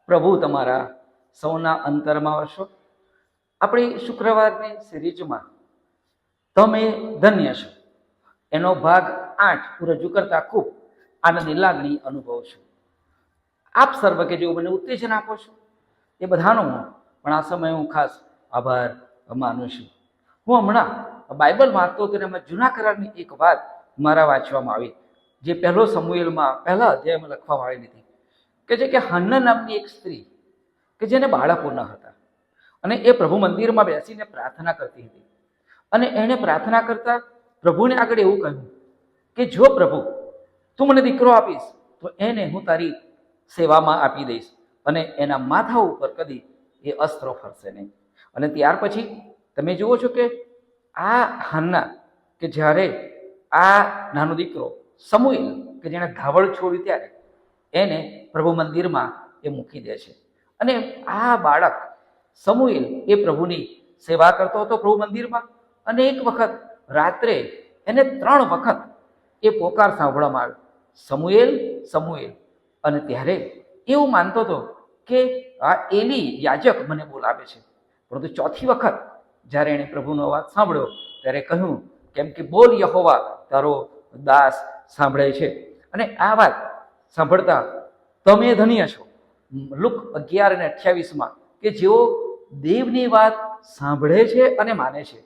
પ્રભુ તમારા સૌના અંતરમાં વસો. આપણી શુક્રવારની સિરીઝમાં તમે ધન્ય છો એનો ભાગ 8 રજૂ કરતા ખૂબ આનંદની લાગણી અનુભવું છું. આપ સર્વ કે જેઓ મને ઉત્તેજન આપો છો એ બધાનો પણ આ સમયે હું ખાસ આભાર માનું છું. હું હમણાં બાઇબલ વાંચતો હતો એમાં જૂના કરારની એક વાત મારા વાંચવામાં આવી, જે પહેલો સમુએલમાં પહેલા અધ્યાયમાં લખવામાં આવેલી હતી, કે જે કે હન્ના નામની એક સ્ત્રી કે જેને બાળકો ન હતા, અને એ પ્રભુ મંદિરમાં બેસીને પ્રાર્થના કરતી હતી. અને એણે પ્રાર્થના કરતા પ્રભુને આગળ એવું કહ્યું કે જો પ્રભુ તું મને દીકરો આપીશ તો એને હું તારી સેવામાં આપી દઈશ, અને એના માથા ઉપર કદી એ અસ્ત્રો ફરશે નહીં. અને ત્યાર પછી તમે જુઓ છો કે આ હન્ના કે જ્યારે આ નાનો દીકરો સમુએલ કે જેણે ધાવળ છોડ્યું ત્યારે એને પ્રભુ મંદિરમાં એ મૂકી દે છે. અને આ બાળક સમુએલ એ પ્રભુની સેવા કરતો હતો પ્રભુ મંદિરમાં. અને એક વખત રાત્રે એને 3 વખત એ પોકાર સાંભળવામાં આવ્યો, સમુએલ સમુએલ. અને ત્યારે એવું માનતો હતો કે આ એલી યાજક મને બોલાવે છે. પરંતુ 4થી વખત જ્યારે એણે પ્રભુનો અવાજ સાંભળ્યો ત્યારે કહ્યું, કેમ કે બોલ યહોવા, તારો દાસ સાંભળે છે. અને આ વાત સાંભળતા તમે ધન્ય છો. લુક 11:28 કે જેઓ દેવની વાત સાંભળે છે અને માને છે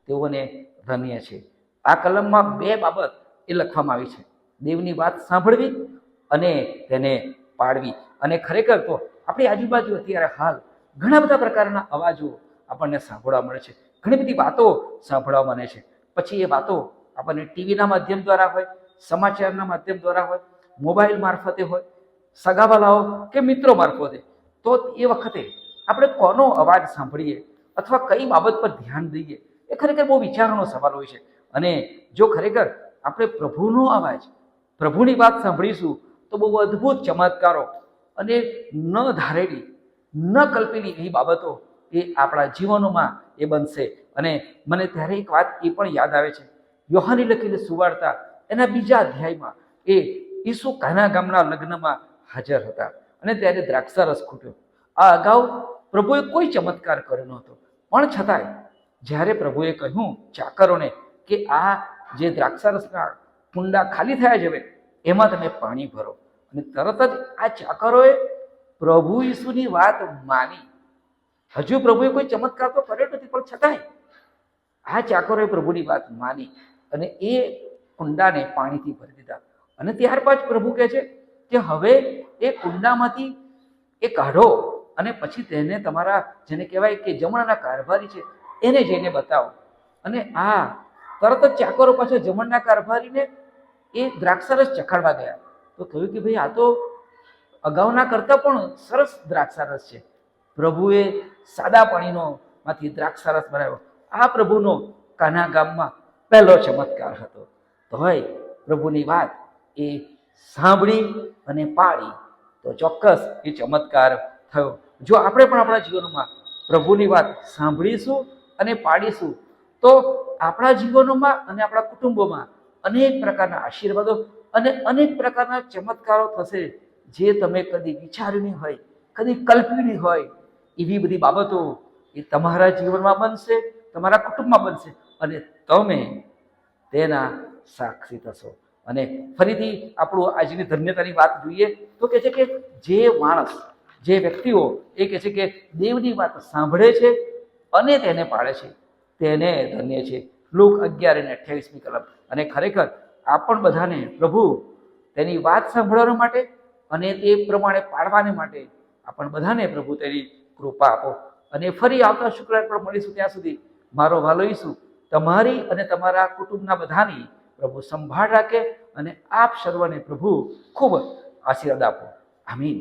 તેઓને ધન્ય છે. આ કલમમાં 2 બાબત એ લખવામાં આવી છે, દેવની વાત સાંભળવી અને તેને પાડવી. અને ખરેખર તો આપણી આજુબાજુ અત્યારે હાલ ઘણા બધા પ્રકારના અવાજો આપણને સાંભળવા મળે છે, ઘણી બધી વાતો સાંભળવા મળે છે. પછી એ વાતો આપણને ટીવીના માધ્યમ દ્વારા હોય, સમાચારના માધ્યમ દ્વારા હોય, મોબાઈલ મારફતે હોય, સગાવાલાઓ કે મિત્રો મારફતે. તો એ વખતે આપણે કોનો અવાજ સાંભળીએ અથવા કઈ બાબત પર ધ્યાન દઈએ એ ખરેખર બહુ વિચારનો સવાલ હોય છે. અને જો ખરેખર આપણે પ્રભુનો અવાજ, પ્રભુની વાત સાંભળીશું તો બહુ અદ્ભુત ચમત્કારો અને ન ધારેલી, ન કલ્પેલી એવી બાબતો એ આપણા જીવનોમાં એ બનશે. અને મને ત્યારે એક વાત એ પણ યાદ આવે છે, યોહાની લખેલી સુવાર્તા એના 2 અધ્યાયમાં એ ઈસુ કાના ગામના લગ્નમાં હાજર હતા અને ત્યારે દ્રાક્ષારસ ખૂટ્યો. આ અગાઉ પ્રભુએ કોઈ ચમત્કાર કર્યો નહોતો, પણ છતાંય જ્યારે પ્રભુએ કહ્યું ચાકરોને કે આ જે દ્રાક્ષારસના કુંડા ખાલી થયા છે એમાં તમે પાણી ભરો, અને તરત જ આ ચાકરોએ પ્રભુ ઈસુની વાત માની. હજુ પ્રભુએ કોઈ ચમત્કાર તો કર્યો નથી, પણ છતાંય આ ચાકરોએ પ્રભુની વાત માની અને એ કુંડાને પાણીથી ભરી દીધા. અને ત્યારબાદ પ્રભુ કહે છે કે હવે એ કુંડામાંથી એ કાઢો અને પછી તેને તમારા જેને કહેવાય કે જમણના કારભારી છે એને જઈને બતાવો. અને આ તરત જ ચાકરો પાછો જમણના કારભારીને એ દ્રાક્ષારસ ચખાડવા ગયા. તો કહ્યું કે ભાઈ આ તો અગાઉના કરતાં પણ સરસ દ્રાક્ષારસ છે. પ્રભુએ સાદા પાણીનો માંથી દ્રાક્ષારસ બનાવ્યો. આ પ્રભુનો કાના ગામમાં પહેલો ચમત્કાર હતો. તો હોય પ્રભુની વાત એ સાંભળી અને પાડી તો ચોક્કસ એ ચમત્કાર થયો. જો આપણે પણ આપણા જીવનમાં પ્રભુની વાત સાંભળીશું અને પાડીશું તો આપણા જીવનોમાં અને આપણા કુટુંબોમાં અનેક પ્રકારના આશીર્વાદો અને અનેક પ્રકારના ચમત્કારો થશે, જે તમે કદી વિચાર્યું નહીં હોય, કદી કલ્પ્યું નહીં હોય. એવી બધી બાબતો એ તમારા જીવનમાં બનશે, તમારા કુટુંબમાં બનશે અને તમે તેના સાક્ષી થશો. અને ફરીથી આપણું આજની ધન્યતાની વાત જોઈએ તો કહે છે કે જે માણસ, જે વ્યક્તિઓ એ કહે છે કે દેવની વાત સાંભળે છે અને તેને પાળે છે તેને ધન્ય છે. લુક 11:28 કલમ. અને ખરેખર આપણ બધાને પ્રભુ તેની વાત સાંભળવા માટે અને તે પ્રમાણે પાડવાને માટે આપણ બધાને પ્રભુ તેની કૃપા આપો. અને ફરી આવતા શુક્રવાર પર મળીશું. ત્યાં સુધી મારો વાલો ઈસુ તમારી અને તમારા કુટુંબના બધાની પ્રભુ સંભાળ રાખે અને આપ સર્વને પ્રભુ ખૂબ આશીર્વાદ આપો. આમીન.